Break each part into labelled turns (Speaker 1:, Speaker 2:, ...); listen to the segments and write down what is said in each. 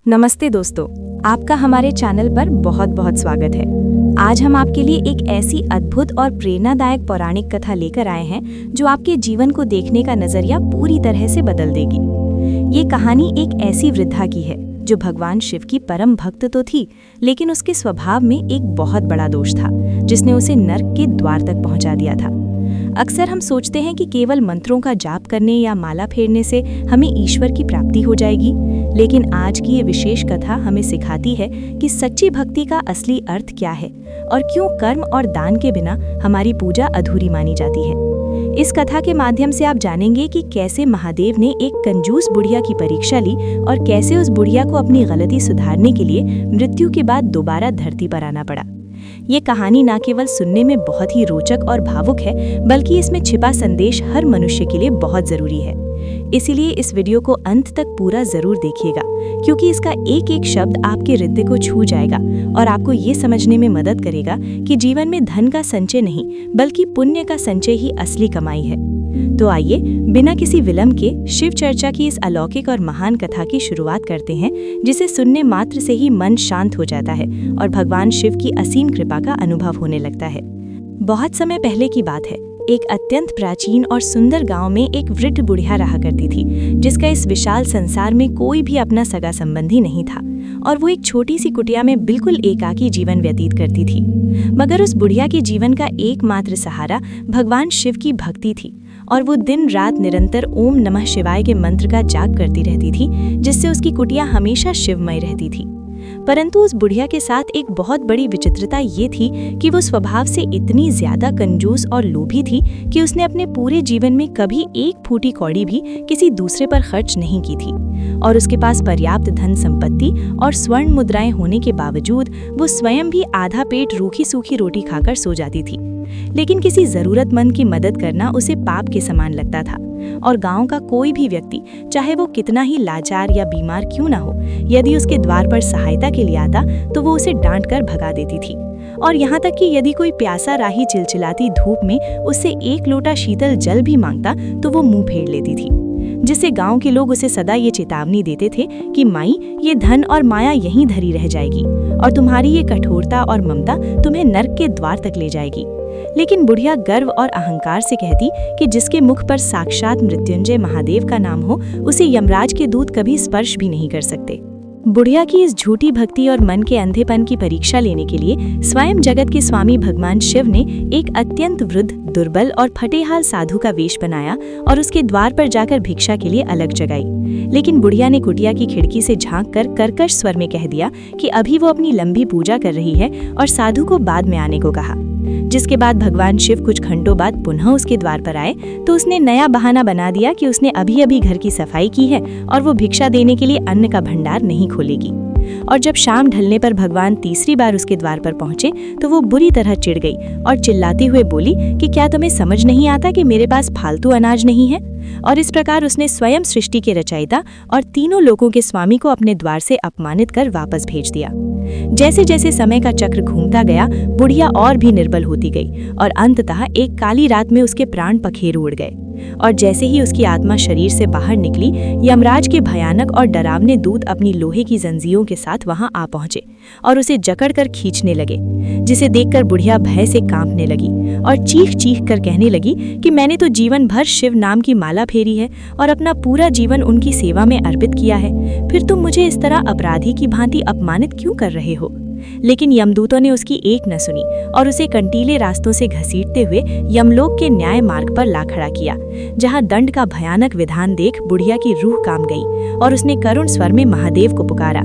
Speaker 1: नमस्ते दोस्तों, आपका हमारे चैनल पर बहुत बहुत स्वागत है। आज हम आपके लिए एक ऐसी अद्भुत और प्रेरणादायक पौराणिक कथा लेकर आए हैं जो आपके जीवन को देखने का नजरिया पूरी तरह से बदल देगी। ये कहानी एक ऐसी वृद्धा की है जो भगवान शिव की परम भक्त तो थी, लेकिन उसके स्वभाव में एक बहुत बड़ा दोष था जिसने उसे नर्क के द्वार तक पहुंचा दिया था। अक्सर हम सोचते हैं कि केवल मंत्रों का जाप करने या माला फेरने से हमें ईश्वर की प्राप्ति हो जाएगी, लेकिन आज की ये विशेष कथा हमें सिखाती है कि सच्ची भक्ति का असली अर्थ क्या है और क्यों कर्म और दान के बिना हमारी पूजा अधूरी मानी जाती है। इस कथा के माध्यम से आप जानेंगे कि कैसे महादेव ने एक कंजूस बुढ़िया की परीक्षा ली और कैसे उस बुढ़िया को अपनी गलती सुधारने के लिए मृत्यु के बाद दोबारा धरती पर आना पड़ा। ये कहानी न केवल सुनने में बहुत ही रोचक और भावुक है, बल्कि इसमें छिपा संदेश हर मनुष्य के लिए बहुत जरूरी है। इसीलिए इस वीडियो को अंत तक पूरा जरूर देखिएगा, क्योंकि इसका एक एक शब्द आपके हृदय को छू जाएगा और आपको ये समझने में मदद करेगा कि जीवन में धन का संचय नहीं, बल्कि पुण्य का संचय ही असली कमाई है। तो आइए बिना किसी विलंब के शिव चर्चा की इस अलौकिक और महान कथा की शुरुआत करते हैं, जिसे सुनने मात्र से ही मन शांत हो जाता है और भगवान शिव की असीम कृपा का अनुभव होने लगता है। बहुत समय पहले की बात है। एक अत्यंत प्राचीन और सुंदर गांव में एक वृद्ध बुढ़िया रहा करती थी, जिसका इस विशाल संसार में कोई भी अपना सगा संबंधी नहीं था और वो एक छोटी सी कुटिया में बिल्कुल एकाकी जीवन व्यतीत करती थी। मगर उस बुढ़िया के जीवन का एकमात्र सहारा भगवान शिव की भक्ति थी और वो दिन रात निरंतर ओम नमः शिवाय के मंत्र का जाप करती रहती थी, जिससे उसकी कुटिया हमेशा शिवमय रहती थी। परंतु उस बुढ़िया के साथ एक बहुत बड़ी विचित्रता ये थी कि वो स्वभाव से इतनी ज्यादा कंजूस और लोभी थी कि उसने अपने पूरे जीवन में कभी एक फूटी कौड़ी भी किसी दूसरे पर खर्च नहीं की थी और उसके पास पर्याप्त धन संपत्ति और स्वर्ण मुद्राएं होने के बावजूद वो स्वयं भी आधा पेट रूखी सूखी रोटी खाकर सो जाती थी। लेकिन किसी जरूरतमंद की मदद करना उसे पाप के समान लगता था और गांव का कोई भी व्यक्ति, चाहे वो कितना ही लाचार या बीमार क्यों ना हो, यदि उसके द्वार पर सहायता के लिए आता तो वो उसे डांट कर भगा देती थी। और यहाँ तक कि यदि कोई प्यासा राही चिलचिलाती धूप में उससे एक लोटा शीतल जल भी मांगता तो वो मुंह फेर लेती थी, जिससे गांव के लोग उसे सदा ये चेतावनी देते थे कि माई, ये धन और माया यहीं धरी रह जाएगी और तुम्हारी ये कठोरता और ममता तुम्हें नर्क के द्वार तक ले जाएगी। लेकिन बुढ़िया गर्व और अहंकार से कहती कि जिसके मुख पर साक्षात मृत्युंजय महादेव का नाम हो, उसे यमराज के दूत कभी स्पर्श भी नहीं कर सकते। बुढ़िया की इस झूठी भक्ति और मन के अंधेपन की परीक्षा लेने के लिए स्वयं जगत के स्वामी भगवान शिव ने एक अत्यंत वृद्ध, दुर्बल और फटेहाल साधु का वेश बनाया और उसके द्वार पर जाकर भिक्षा के लिए अलग जगाई। लेकिन बुढ़िया ने कुटिया की खिड़की से झांक कर कर्कश स्वर में कह दिया कि अभी वो अपनी लंबी पूजा कर रही है और साधु को बाद में आने को कहा। जिसके बाद भगवान शिव कुछ घंटों बाद पुनः उसके द्वार पर आए तो उसने नया बहाना बना दिया कि उसने अभी अभी घर की सफाई की है और वो भिक्षा देने के लिए अन्न का भंडार नहीं खोलेगी। और जब शाम ढलने पर भगवान तीसरी बार उसके द्वार पर पहुंचे तो वो बुरी तरह चिढ़ गई और चिल्लाते हुए बोली कि क्या तुम्हें समझ नहीं आता कि मेरे पास फालतू अनाज नहीं है। और इस प्रकार उसने स्वयं सृष्टि के रचयिता और तीनों लोगों के स्वामी को अपने द्वार से अपमानित कर वापस भेज दिया। जैसे जैसे समय का चक्र घूमता गया, बुढ़िया और भी निर्बल होती गई और अंततः एक काली रात में उसके प्राण पखेरु उड़ गए। और जैसे ही उसकी आत्मा शरीर से बाहर निकली, यमराज के भयानक और डरावने दूत अपनी लोहे की जंजीरों के साथ वहां आ पहुंचे और उसे जकड़कर खींचने लगे, जिसे देखकर बुढ़िया भय से कांपने लगी और चीख चीख कर कहने लगी कि मैंने तो जीवन भर शिव नाम की माला फेरी है और अपना पूरा जीवन उनकी सेवा में अर्पित किया है, फिर तुम मुझे इस तरह अपराधी की भांति अपमानित क्यों कर रहे हो। लेकिन यमदूतों ने उसकी एक न सुनी और उसे कंटीले रास्तों से घसीटते हुए यमलोक के न्याय मार्ग पर ला खड़ा किया, जहां दंड का भयानक विधान देख बुढ़िया की रूह काम गई और उसने करुण स्वर में महादेव को पुकारा।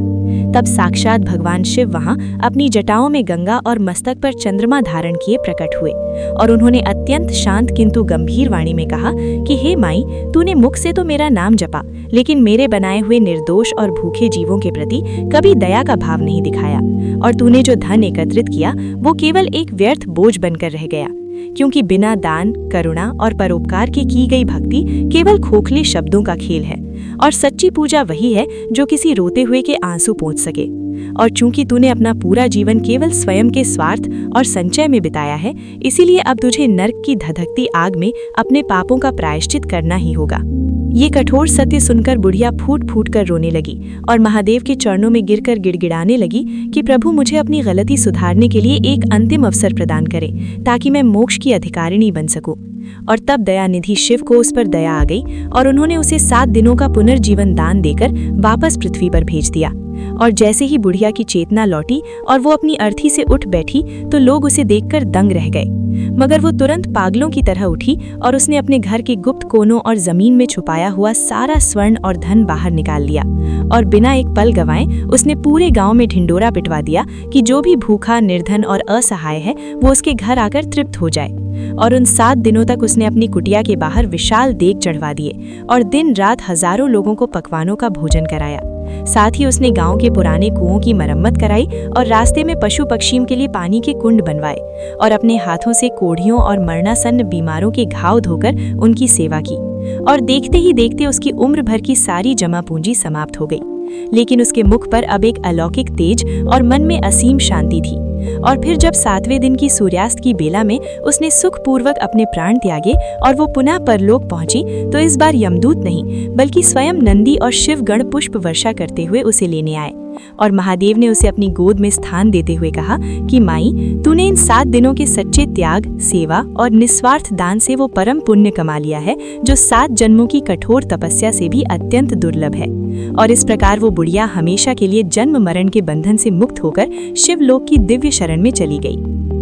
Speaker 1: तब साक्षात भगवान शिव वहां अपनी जटाओं में गंगा और मस्तक पर चंद्रमा धारण किए प्रकट हुए और उन्होंने अत्यंत शांत किंतु गंभीर वाणी में कहा कि हे माई, तूने मुख से तो मेरा नाम जपा, लेकिन मेरे बनाए हुए निर्दोष और भूखे जीवों के प्रति कभी दया का भाव नहीं दिखाया और तूने जो धन एकत्रित किया वो केवल एक व्यर्थ बोझ बनकर रह गया, क्योंकि बिना दान, करुणा और परोपकार के की गई भक्ति केवल खोखले शब्दों का खेल है और सच्ची पूजा वही है जो किसी रोते हुए के आंसू पोंछ सके। और चूंकि तूने अपना पूरा जीवन केवल स्वयं के स्वार्थ और संचय में बिताया है, इसीलिए अब तुझे नर्क की धधकती आग में अपने पापों का प्रायश्चित करना ही होगा। ये कठोर सत्य सुनकर बुढ़िया फूट फूट कर रोने लगी और महादेव के चरणों में गिरकर गिड़गिड़ाने लगी कि प्रभु मुझे अपनी गलती सुधारने के लिए एक अंतिम अवसर प्रदान करें ताकि मैं मोक्ष की अधिकारिणी बन सकूं। और तब दयानिधि शिव को उस पर दया आ गई और उन्होंने उसे 7 दिनों का पुनर्जीवन दान देकर वापस पृथ्वी पर भेज दिया। और जैसे ही बुढ़िया की चेतना लौटी और वो अपनी अर्थी से उठ बैठी तो लोग उसे देखकर दंग रह गए। मगर वो तुरंत पागलों की तरह उठी और उसने अपने घर के गुप्त कोनों और जमीन में छुपाया हुआ सारा स्वर्ण और धन बाहर निकाल लिया और बिना एक पल गंवाए उसने पूरे गांव में ढिंडोरा पिटवा दिया कि जो भी भूखा, निर्धन और असहाय है वो उसके घर आकर तृप्त हो जाए। और उन 7 दिनों तक उसने अपनी कुटिया के बाहर विशाल देग चढ़वा दिए और दिन रात हजारों लोगों को पकवानों का भोजन कराया। साथ ही उसने गांव के पुराने कुओं की मरम्मत कराई और रास्ते में पशु पक्षियों के लिए पानी के कुंड बनवाए और अपने हाथों से कोढ़ियों और मरणासन्न बीमारों के घाव धोकर उनकी सेवा की। और देखते ही देखते उसकी उम्र भर की सारी जमा पूंजी समाप्त हो गई, लेकिन उसके मुख पर अब एक अलौकिक तेज और मन में असीम शांति थी। और फिर जब 7वें दिन की सूर्यास्त की बेला में उसने सुखपूर्वक अपने प्राण त्यागे और वो पुनः परलोक पहुंची, तो इस बार यमदूत नहीं बल्कि स्वयं नंदी और शिवगण पुष्प वर्षा करते हुए उसे लेने आए। और महादेव ने उसे अपनी गोद में स्थान देते हुए कहा कि माई, तूने इन 7 दिनों के सच्चे त्याग, सेवा और निस्वार्थ दान से वो परम पुण्य कमा लिया है जो 7 जन्मों की कठोर तपस्या से भी अत्यंत दुर्लभ है। और इस प्रकार वो बुढ़िया हमेशा के लिए जन्म मरण के बंधन से मुक्त होकर शिवलोक की दिव्य शरण में चली गई।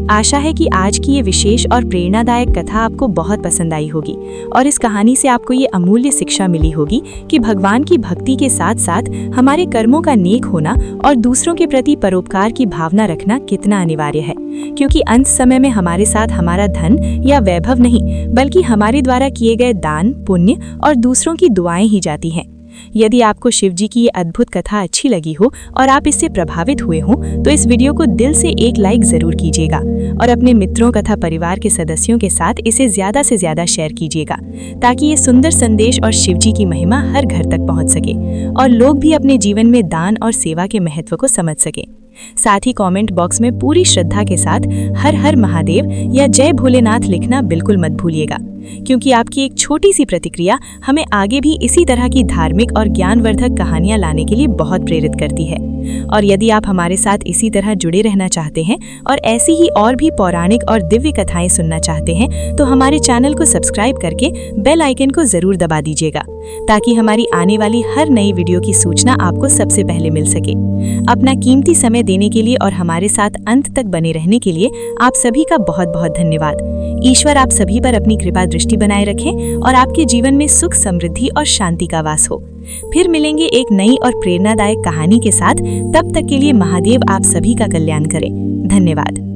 Speaker 1: आशा है कि आज की ये विशेष और प्रेरणादायक कथा आपको बहुत पसंद आई होगी और इस कहानी से आपको ये अमूल्य शिक्षा मिली होगी कि भगवान की भक्ति के साथ साथ हमारे कर्मों का नेक होना और दूसरों के प्रति परोपकार की भावना रखना कितना अनिवार्य है, क्योंकि अंत समय में हमारे साथ हमारा धन या वैभव नहीं बल्कि हमारे द्वारा किए गए दान, पुण्य और दूसरों की दुआएं ही जाती हैं। यदि आपको शिव जी की ये अद्भुत कथा अच्छी लगी हो और आप इससे प्रभावित हुए हो तो इस वीडियो को दिल से एक लाइक जरूर कीजिएगा और अपने मित्रों तथा परिवार के सदस्यों के साथ इसे ज्यादा से ज्यादा शेयर कीजिएगा ताकि ये सुंदर संदेश और शिव जी की महिमा हर घर तक पहुंच सके और लोग भी अपने जीवन में दान और सेवा के महत्व को समझ सके। साथ ही कमेंट बॉक्स में पूरी श्रद्धा के साथ हर हर महादेव या जय भोलेनाथ लिखना बिल्कुल मत भूलिएगा, क्योंकि आपकी एक छोटी सी प्रतिक्रिया हमें आगे भी इसी तरह की धार्मिक और ज्ञानवर्धक कहानियां लाने के लिए बहुत प्रेरित करती है। और यदि आप हमारे साथ इसी तरह जुड़े रहना चाहते हैं और ऐसी ही और भी पौराणिक और दिव्य कथाएं सुनना चाहते हैं तो हमारे चैनल को सब्सक्राइब करके बेल आइकन को जरूर दबा दीजिएगा ताकि हमारी आने वाली हर नई वीडियो की सूचना आपको सबसे पहले मिल सके। अपना कीमती समय देने के लिए और हमारे साथ अंत तक बने रहने के लिए आप सभी का बहुत बहुत धन्यवाद। ईश्वर आप सभी पर अपनी कृपा दृष्टि बनाए रखें और आपके जीवन में सुख, समृद्धि और शांति का वास हो। फिर मिलेंगे एक नई और प्रेरणादायक कहानी के साथ। तब तक के लिए महादेव आप सभी का कल्याण करें। धन्यवाद।